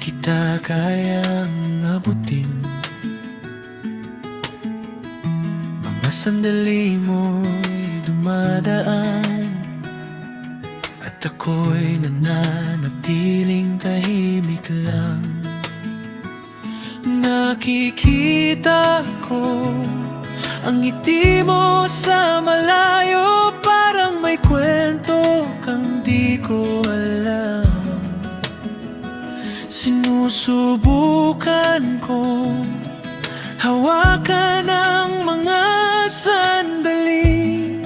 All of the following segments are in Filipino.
kita kayang abutin. Mga sandali mo'y dumadaan at ako'y nananatiling tahimik lang. Nakikita ko ang ngiti mo sa malayo, parang may kwento kang di ko alam. Sinusubukan kong hawakan ang mga sandali,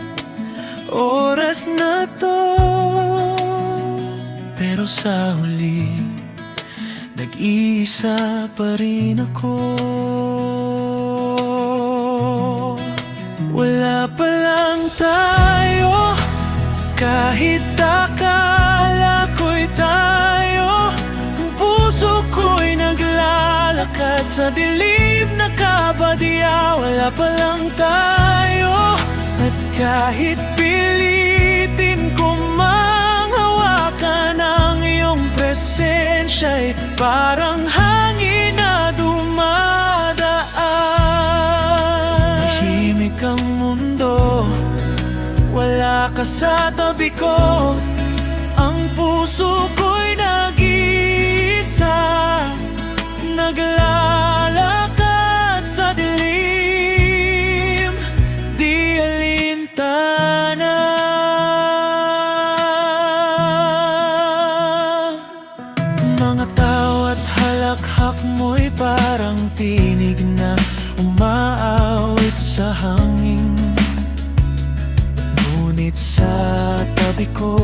oras na to, pero sa huli nag-iisa pa rin ako. Wala pa lang tayo, kahit akala ko'y tayo. Ang puso ko'y naglalakad sa dilim na kabadya. Wala pa lang tayo, at kahit pilitin ko mang hawakan ang iyong presensya'y parang hangin na dumadaan. Tahimik ang mundo, wala ka sa tabi ko. Ang puso ko'y nag-iisa, naglalakad sa dilim, di alintana. Mga tao at halakhak mo'y parang tinig na umaawit sa hangin. Ngunit sa tabi ko,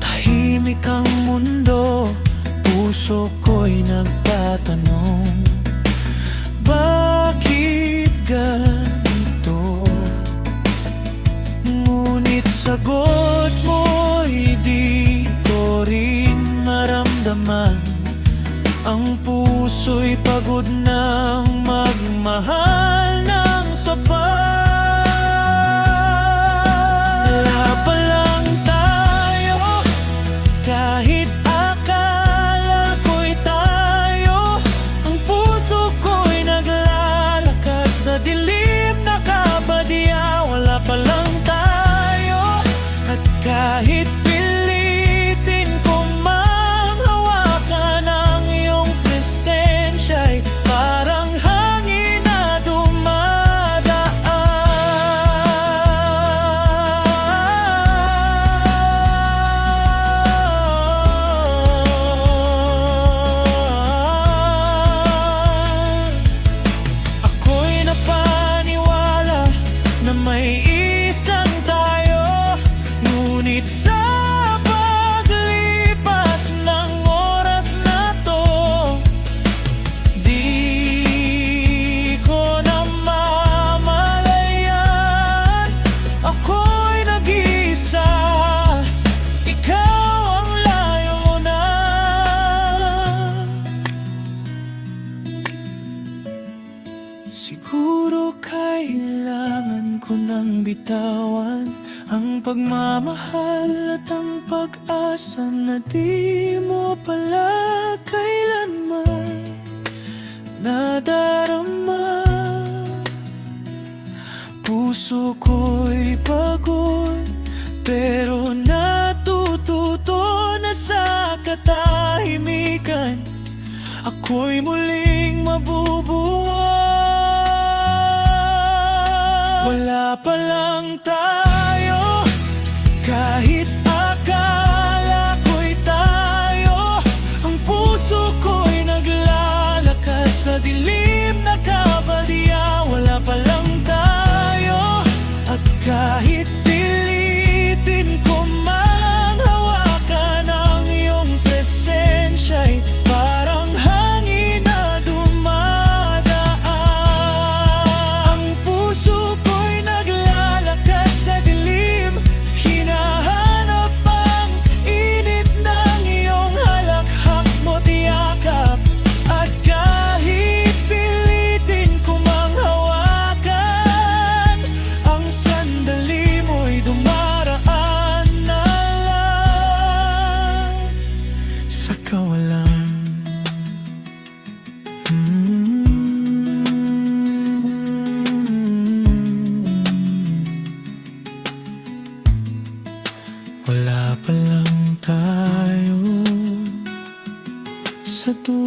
tahimik ang mundo. Puso ko'y nagtatanong, bakit ganito? Ngunit sagot mo'y di ko rin maramdaman. Ang puso'y pagod ng magmahal ng sapat. Wala pa lang tayo, kahit akala ko'y tayo. Ang puso ko'y naglalakad sa dilim na kabadya. Wala pa lang tayo, at kahit pilitin ko mang hawakan ang iyong presensya'y parang hangin na dumadaan. Ako'y napaniwala na may isang tayo, ngunit sa paglipas ng oras na to, di ko na mamalayan. Ako'y nag-iisa, ikaw ang layo na. Siguro kailangan ko nang bitawan ang pagmamahal at ang pag-asa na di mo pala kailanman nadarama. Puso ko'y pagod, pero natututo na sa katahimikan. Ako'y muling mabubuhay. Wala pa lang tayo, kahit akala ko'y tayo. Ang puso ko'y naglalakad sa dilim na kabadya. Wala pa lang tayo, at kahit pilitin ko mang hawakan ang iyong presensya'y parang hangin na dumadaan. Ang puso ko'y naglalakad sa sa dulo.